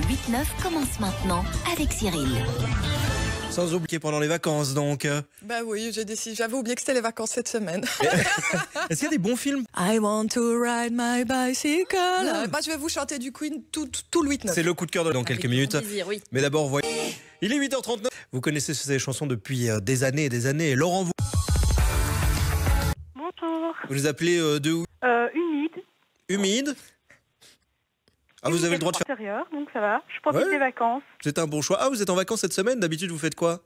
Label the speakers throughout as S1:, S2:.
S1: 8-9 commence maintenant avec Cyril.
S2: Sans oublier pendant les vacances, donc.
S3: Bah oui, j'avais oublié que c'était les vacances cette semaine.
S2: Est-ce qu'il y a des bons films?
S3: I want to ride my bicycle. Bah, je vais vous chanter du Queen tout le 8-9.
S2: C'est le coup de cœur dans quelques minutes.
S4: Plaisir, oui.
S2: Mais d'abord, voyez. Il est 8h39. Vous connaissez ces chansons depuis des années et des années. Laurent,
S5: Bonjour.
S2: vous les appelez de où?
S5: Humide.
S2: Humide. Ah, vous avez le droit de faire.
S5: Intérieur, donc ça va. Je profite des vacances.
S2: C'est un bon choix. Ah, vous êtes en vacances cette semaine. D'habitude, vous faites quoi?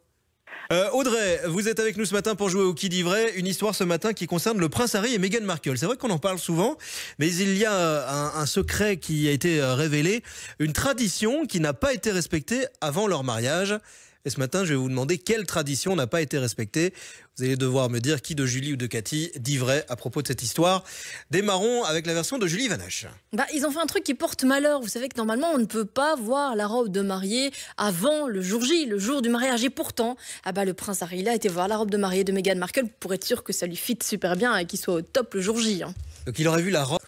S2: Audrey, vous êtes avec nous ce matin pour jouer au Qui dit vrai. Une histoire ce matin qui concerne le prince Harry et Meghan Markle. C'est vrai qu'on en parle souvent, mais il y a un secret qui a été révélé. Une tradition qui n'a pas été respectée avant leur mariage. Et ce matin, je vais vous demander quelle tradition n'a pas été respectée. Vous allez devoir me dire qui de Julie ou de Cathy dit vrai à propos de cette histoire. Démarrons avec la version de Julie Vanache.
S4: Bah, ils ont fait un truc qui porte malheur. Vous savez que normalement, on ne peut pas voir la robe de mariée avant le jour J, le jour du mariage. Et pourtant, le prince Harry a été voir la robe de mariée de Meghan Markle pour être sûr que ça lui fit super bien et qu'il soit au top le jour J.
S2: Donc il aurait vu la robe.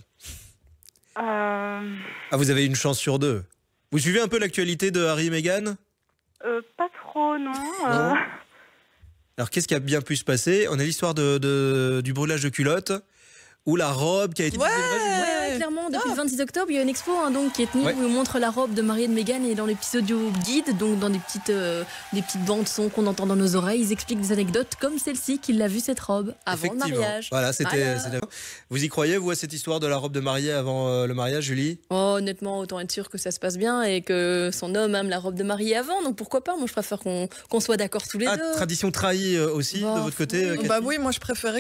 S2: Ah, vous avez une chance sur deux. Vous suivez un peu l'actualité de Harry et Meghan?
S5: Pas trop, non.
S2: Non. Alors, qu'est-ce qui a bien pu se passer? On a l'histoire du brûlage de culottes ou la robe qui a été
S3: Ouais.
S4: Clairement, depuis le 26 octobre, il y a une expo donc, qui est tenue où on montre la robe de mariée de Meghan et dans l'épisode guide, donc dans des petites bandes son qu'on entend dans nos oreilles, ils expliquent des anecdotes comme celle-ci qu'il a vu cette robe avant le mariage.
S2: Voilà, c'était. Vous y croyez, vous, à cette histoire de la robe de mariée avant le mariage, Julie?
S4: Oh, honnêtement, autant être sûr que ça se passe bien et que son homme aime la robe de mariée avant, donc pourquoi pas? Moi, je préfère qu'on soit d'accord tous les deux.
S2: Tradition trahie aussi, de votre côté, Cathy?
S3: Bah oui, moi je préférais.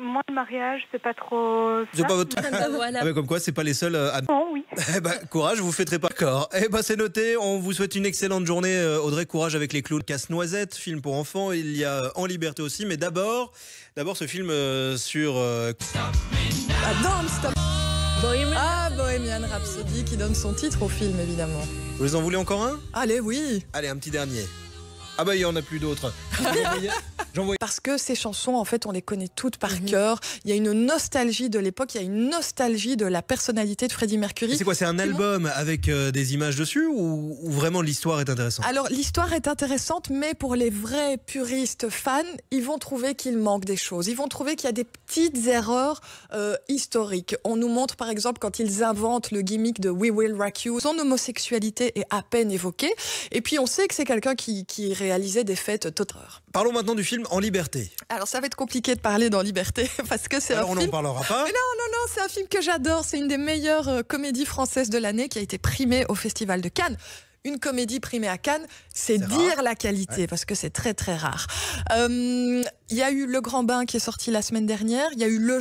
S5: Moi, le mariage, c'est pas trop.
S2: C'est pas votre.
S4: Voilà.
S2: Comme quoi, c'est pas les seuls à.
S5: Non, oui.
S2: Courage, vous fêterez pas. D'accord. C'est noté. On vous souhaite une excellente journée, Audrey. Courage avec les clowns. Casse-noisette, film pour enfants. Il y a En liberté aussi. Mais d'abord ce film sur.
S3: Non-stop. Bohemian Rhapsody qui donne son titre au film, évidemment.
S2: Vous en voulez encore un?
S3: Allez, oui.
S2: Allez, un petit dernier. Il y en a plus d'autres. J'envoie.
S3: Parce que ces chansons, en fait, on les connaît toutes par cœur. Il y a une nostalgie de l'époque, il y a une nostalgie de la personnalité de Freddie Mercury.
S2: C'est quoi? C'est un album avec des images dessus ou vraiment l'histoire est intéressante?
S3: Alors, l'histoire est intéressante, mais pour les vrais puristes fans, ils vont trouver qu'il manque des choses. Ils vont trouver qu'il y a des petites erreurs historiques. On nous montre, par exemple, quand ils inventent le gimmick de We Will Rock You, son homosexualité est à peine évoquée. Et puis, on sait que c'est quelqu'un qui réalisait des fêtes totales.
S2: Parlons maintenant du film En liberté.
S3: Alors, ça va être compliqué de parler d'En liberté, parce que c'est un film...
S2: on n'en parlera pas.
S3: Mais non, c'est un film que j'adore. C'est une des meilleures comédies françaises de l'année qui a été primée au Festival de Cannes. Une comédie primée à Cannes, c'est dire rare. La qualité, parce que c'est très très rare. Il y a eu Le Grand Bain qui est sorti la semaine dernière. Il y a eu Le